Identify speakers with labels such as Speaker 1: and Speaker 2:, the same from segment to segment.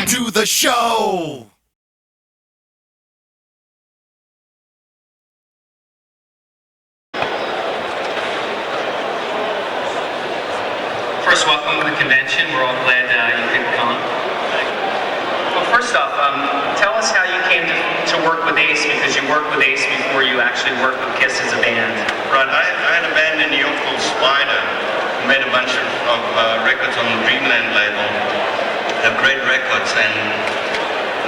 Speaker 1: to the show!
Speaker 2: First, welcome to the convention. We're all glad you could come. Well, first off, tell us how you came to work with Ace, because you worked with Ace before you actually worked with Kiss as a band.
Speaker 3: Right, I had a band in New York called Spider. We made a bunch of records on the Dreamland label. They're great records, and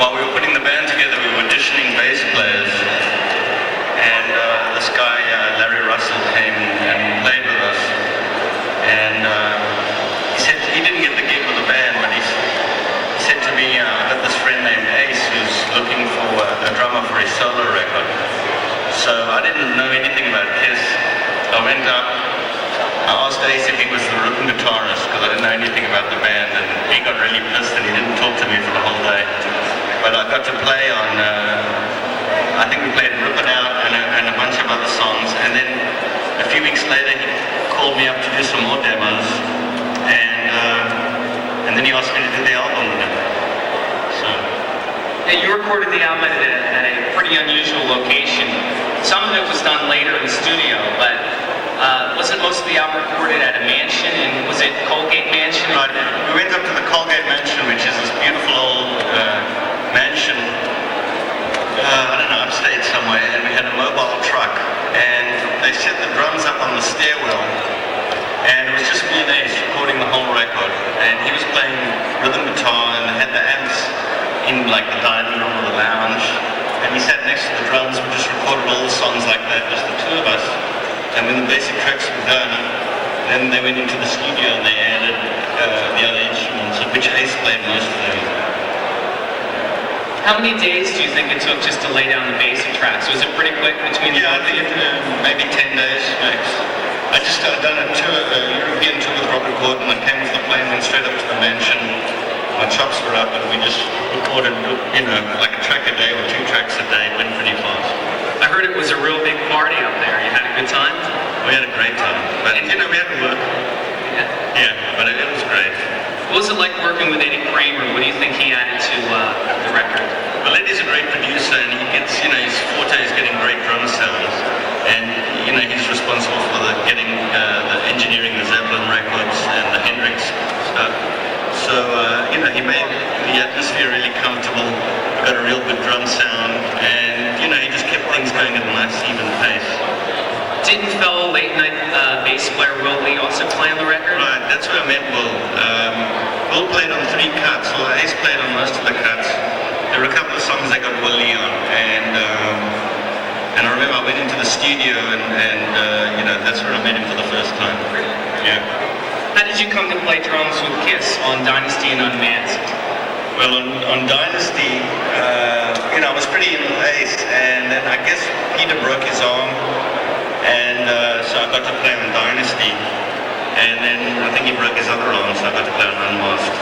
Speaker 3: while we were putting the band together, we were auditioning bass players. And this guy, Larry Russell, came and played with us. And he said he didn't get the gig with the band, but he said to me, I've got this friend named Ace who's looking for a drummer for his solo record. So I didn't know anything about Kiss. I went up, I asked Ace if he was the rhythm guitarist, because I didn't know anything about the band, and he got really pissed and he didn't talk to me for the whole day. But I got to play on, I think we played Rip It Out and a bunch of other songs, and then a few weeks later he called me up to do some more demos, and then he asked me to do the album with him. So.
Speaker 2: Yeah, you recorded the album at a pretty unusual location. Some of it was done later in the studio, but wasn't most of the album recorded at a mansion? And was it Colgate Mansion?
Speaker 3: Right. We went up to the Colgate Mansion, which is this beautiful old mansion, I don't know, upstate somewhere, and we had a mobile truck, and they set the drums up on the stairwell, and it was just me and Ace recording the whole record, and he was playing rhythm guitar, and they had the amps in like the dining room or the lounge, and he sat next to the drums. We just recorded all the songs like that, just the two of us. And when the basic tracks were done, then they went into the studio and they added the other instruments, of which Ace played most of them.
Speaker 2: How many days do you think it took just to lay down the basic tracks? Was it pretty quick between the
Speaker 3: I think maybe 10 days max. I just done a European tour with Robert Gordon. I came off the plane, went straight up to the mansion. My chops were up, and we just recorded, like a track a day or 2 tracks a day. It went pretty fast.
Speaker 2: I heard it was a real big party up there. You had a good time?
Speaker 3: We had a great time, but we had to work. Yeah, but it was great.
Speaker 2: What was it like working with Eddie Kramer? What do you think he added to the record?
Speaker 3: Well, Eddie's a great producer, and he gets, his forte is getting great drum sounds, and he's responsible for the engineering the Zeppelin records and the Hendrix stuff. So he made the atmosphere really comfortable. We got a real good drum sound, and he just kept things going at a nice even pace.
Speaker 2: Didn't fellow late night bass player Will Lee also play on the record?
Speaker 3: Right, that's where I met Will. Will played on 3 cuts, so Ace played on most of the cuts. There were a couple of songs I got Will Lee on, and I remember I went into the studio, and that's where I met him for the first time. Yeah.
Speaker 2: How did you come to play drums with Kiss on Dynasty and Unmasked?
Speaker 3: Well, on Dynasty, I was pretty into Ace, and then I guess Peter broke his arm, and so I got to play on Dynasty, and then I think he broke his other arm, so I got to play on Unmasked.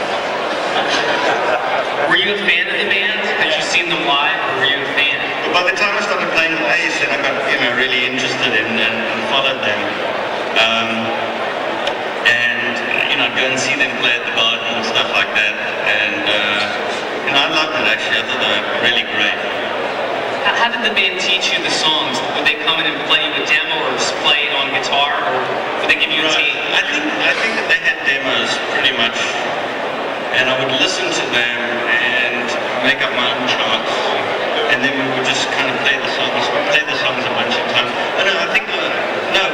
Speaker 2: Were you a fan of the band? Had you seen them live, or were you a fan?
Speaker 3: Well, by the time I started playing with Ace, then I got really interested in and followed them. I'd go and see them play at the Garden and stuff like that, and I loved it actually. I thought they were really great.
Speaker 2: How did the band teach you the songs? Would they come in and play you a demo, or play it on guitar, or would they give you a tape?
Speaker 3: I think that they had demos pretty much, and I would listen to them and make up my own charts, and then we would just kind of play the songs. We played the songs a bunch of times.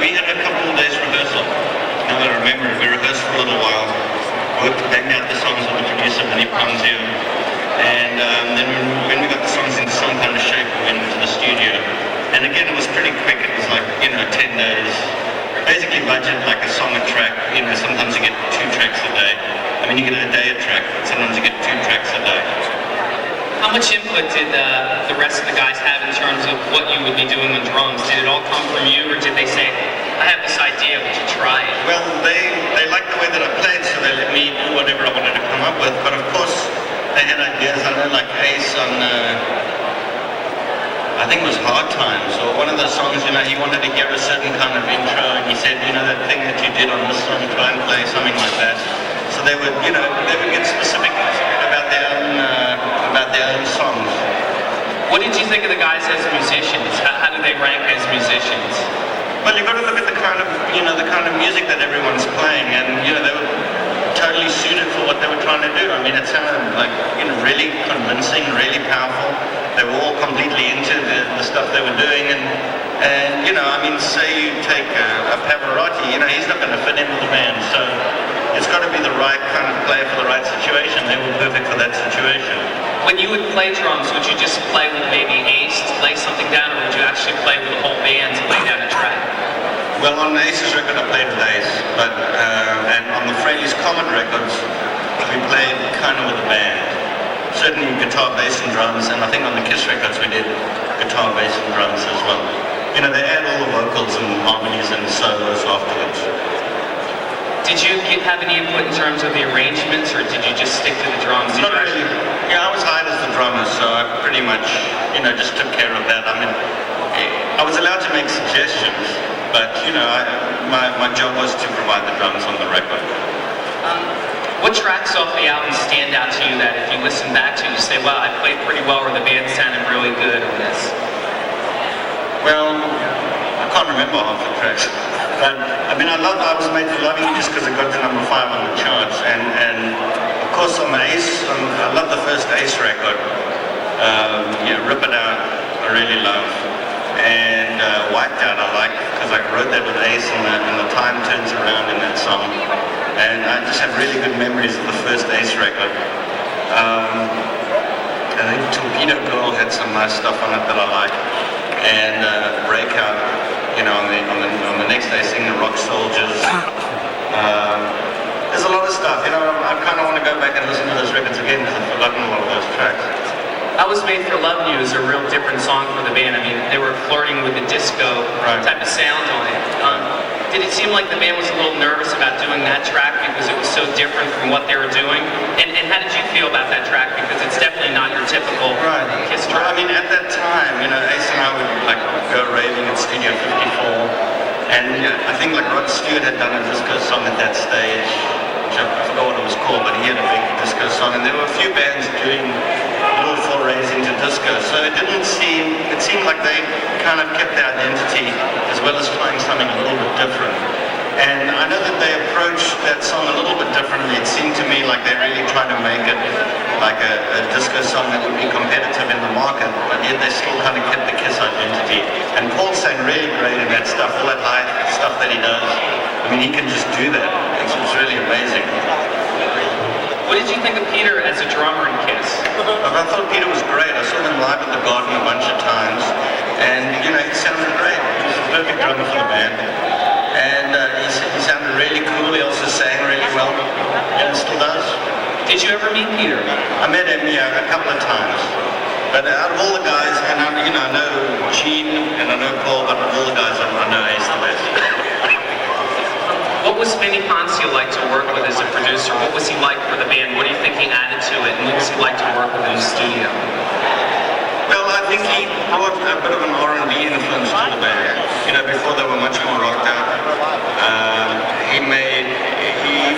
Speaker 3: We had a couple of days rehearsal. Now that I remember, we rehearsed for a little while, worked, banged out the songs with the producer, Vinny Ponzio, and then when we got the songs into some kind of shape, we went into the studio. And again, it was pretty quick. It was like, 10 days. Basically budget like a song a track. Sometimes you get 2 tracks a day. I mean, you get a day a track, but sometimes you get 2 tracks a day.
Speaker 2: How much input did the rest of the guys have in terms of what you would be doing on drums? Did it all come from you, or did they say, I have this idea, would you try it?
Speaker 3: Well, they liked the way that I played, so they let me do whatever I wanted to come up with. But of course, they had ideas. I know, like Ace on, I think it was Hard Times, or one of those songs, he wanted to hear a certain kind of intro, and he said, that thing that you did on this song, try and play something like that. So they would get specific about their own
Speaker 2: think of the guys as musicians? How do they rank as musicians?
Speaker 3: Well, you've got to look at the kind of, the kind of music that everyone's playing, and, they were totally suited for what they were trying to do. I mean, it sounded like, really convincing, really powerful. They were all completely into the stuff they were doing, and say you take a Pavarotti, he's not going to fit in with the band, so it's got to be the right kind of player for the right situation. They were perfect for that situation.
Speaker 2: When you would play drums, would you just play with maybe Ace to lay something down, or would you actually play with the whole band to lay down a track?
Speaker 3: Well, on Ace's record I played with Ace, but and on the Frehley's Comet records we played kind of with the band. Certainly guitar, bass and drums, and I think on the Kiss records we did guitar, bass and drums as well. They add all the vocals and harmonies and solos afterwards.
Speaker 2: Did you have any input in terms of the arrangements, or did you just stick to the drums?
Speaker 3: Not really. Yeah, I was hired as the drummer, so I pretty much, just took care of that. I mean, I was allowed to make suggestions, but, my job was to provide the drums on the record.
Speaker 2: What tracks off the album stand out to you that if you listen back to, you say, wow, I played pretty well, or the band sounded really good on this?
Speaker 3: Well, I can't remember half the tracks. But, I was made for loving you just because it got to number 5 on the charts. And of course on the Ace, I love the first Ace record. Rip It Out, I really love. And Wiped Out I like, because I wrote that with Ace, and the time turns around in that song. And I just have really good memories of the first Ace record. I think Torpedo Girl had some nice stuff on it that I like. And Breakout, on the next day singing the Rock Soldiers. There's a lot of stuff, I kind of want to go back and listen to those records again because I've forgotten a lot of those tracks.
Speaker 2: I Was Made for Loving You is a real different song for the band. I mean, they were flirting with the disco type of sound on it. Did it seem like the band was a little nervous about doing that track because it was so different from what they were doing? And how did you feel about that track? Because it's definitely not your typical Kiss track.
Speaker 3: Well, I mean, at that time, Ace and I would go raving at Studio 54, and I think Rod Stewart had done a disco song at that stage, which I forgot what it was called, but he had a big disco song, and there were a few bands doing little forays into disco, so it seemed like they kind of kept their identity as well as trying something a little bit different. And I know that they approached that song a little bit differently. It seemed to me like they really tried to make it like a disco song that would be competitive in the market, but yet they still kind of kept the Kiss identity. And Paul sang really great in that stuff, all that high stuff that he does. I mean, he can just do that. It's really amazing.
Speaker 2: What did you think of Peter as a drummer in Kiss?
Speaker 3: I thought Peter was great. I saw him live at the Garden a bunch of times, and he sounded great. He was a perfect drummer for the band, and he sounded really cool. He also sang really well, and still does.
Speaker 2: Did you ever meet Peter?
Speaker 3: I met him, a couple of times. But out of all the guys, and I know Gene and I know Paul, but out of all the guys, I know Ace the best.
Speaker 2: What was Vinnie Poncia like to work with as a producer? What was he like for the band? What do you think he added to it? And what was he like to work with in the studio?
Speaker 3: Well, I think he brought a bit of an R&B influence to the band. Before they were much more rocked out. He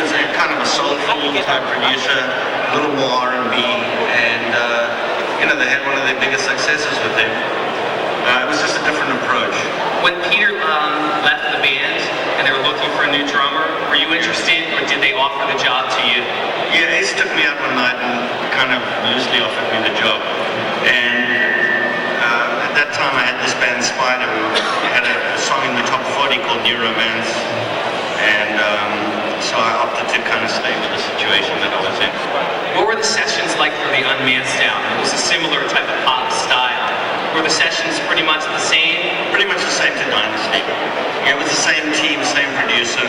Speaker 3: was a kind of a soulful type producer, a little more R&B, and they had one of their biggest successes with him. It was just a different approach.
Speaker 2: When Peter left the band and they were looking for a new drummer, were you interested, or did they offer the job to you?
Speaker 3: Yeah, Ace took me out one night and kind of loosely offered me the job. And at that time I had this band Spider, who had a song in the top 40 called New Romance. And so I opted to kind of stay with the situation that I was in.
Speaker 2: What were the sessions like for the Unmasked album? It was a similar type of pop style. Were the sessions pretty much the same?
Speaker 3: Pretty much the same to Dynasty. Yeah, it was the same team, same producer,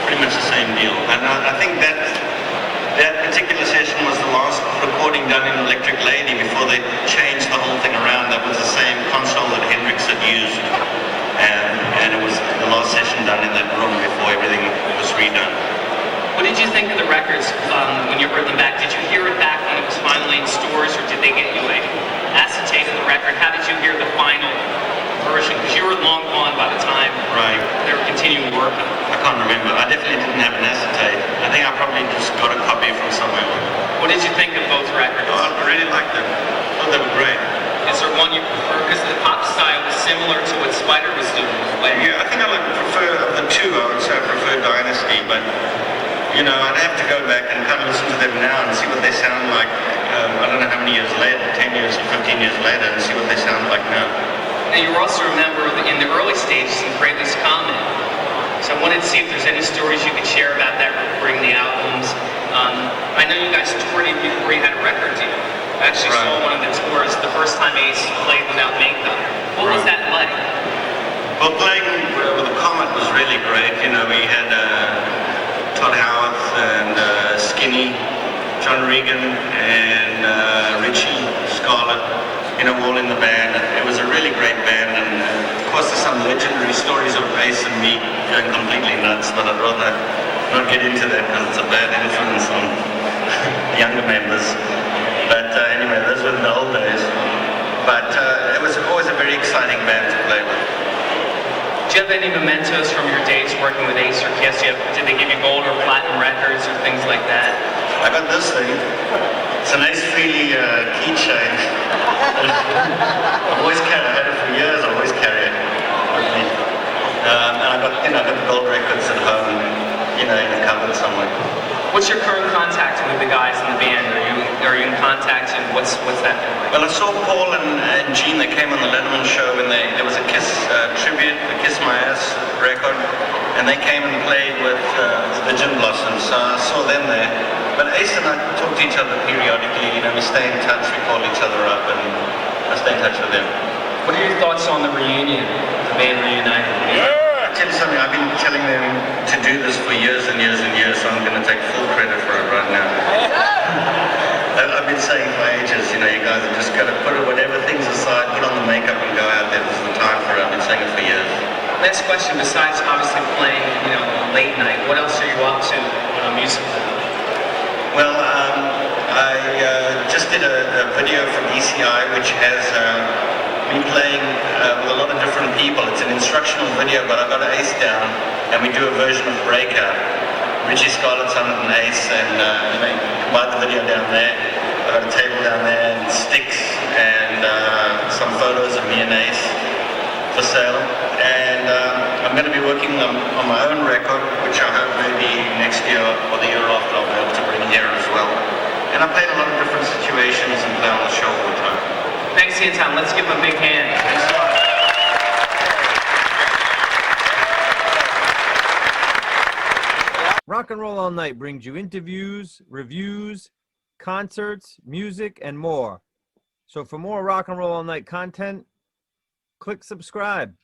Speaker 3: pretty much the same deal. And I think that particular session was the last recording done in Electric Lady before they changed the whole thing around. That was the same console that Hendrix had used. And it was the last session done in that room before everything was redone.
Speaker 2: What did you think of the records when you heard them back? Did you hear it back when it was finally in stores, or did they get you a acetate of the record? How did you hear the final version? Because you were long gone by the time they were continuing working.
Speaker 3: I can't remember. I definitely didn't have an acetate. I think I probably just got a copy from somewhere.
Speaker 2: What did you think of both records?
Speaker 3: Oh, I really liked them. I thought they were great.
Speaker 2: Is there one you prefer? Because the pop style was similar to what Spider was doing.
Speaker 3: Yeah, I think I would prefer, of the two, I would say I prefer Dynasty, but, you know, I'd have to go back and kind of listen to them now and see what they sound like, I don't know how many years later, 10 years or 15 years later, and see what they sound like now.
Speaker 2: And you were also a member in the early stages in Frehley's Comet. So I wanted to see if there's any stories you could share about that, recording the albums. I know you guys toured even before you had a record deal. I actually saw one of the tours the first time Ace played without makeup. What was that like?
Speaker 3: Well, playing with the Comet was really great. You know, we had Todd Howarth and Skinny, John Regan, and Richie Scarlett, you know, all in the band. It was a really great band, and of course there's some legendary stories of Ace and me going completely nuts, but I'd rather not get into that because it's a bad influence on the younger members. But anyway, those were the old days. But it was always a very exciting band to play with.
Speaker 2: Do you have any mementos from your days working with Ace or Kiss? Did they give you gold or platinum records or things like that?
Speaker 3: I got this thing. It's an Ace Frehley keychain. I've always carried it. I had it for years. I always carry it with me. And I got the gold records at home, you know, in a cupboard somewhere.
Speaker 2: What's your current contact with the guys in the band? Are you in contact, and what's that been like?
Speaker 3: Well, I saw Paul and Gene. They came on the Letterman show, and there was a Kiss tribute, the Kiss My Ass record, and they came and played with the Gin Blossoms. So I saw them there. But Ace and I talk to each other periodically. You know, we stay in touch. We call each other up, and I stay in touch with them.
Speaker 2: What are your thoughts on the reunion, the band reunited?
Speaker 3: I'll tell you something, I've been telling them to do this for years and years and years, so I'm going to take full credit for it right now. I've been saying for ages, you know, you guys have just got to put whatever things aside, put on the makeup and go out there. This is the time for it. I've been saying it for years.
Speaker 2: Last question, besides obviously playing, you know, late night, what else are you up to musically?
Speaker 3: Well, I just did a video for ECI, which has me playing with a lot of different people. It's an instructional video, but I got an Ace down, and we do a version of Breakout. Richie Scarlett's on an Ace, and you know, you can buy the video down there. I got a table down there, and sticks, and some photos of me and Ace for sale. And I'm going to be working on my own record, which I hope maybe next year or the year after I'll be able to bring here as well. And I play in a lot of different situations and play on the show all the time.
Speaker 2: Thanks, Anton. Let's give him a big hand. Thanks a lot.
Speaker 4: Rock and Roll All Night brings you interviews, reviews, concerts, music, and more. So for more Rock and Roll All Night content, click subscribe.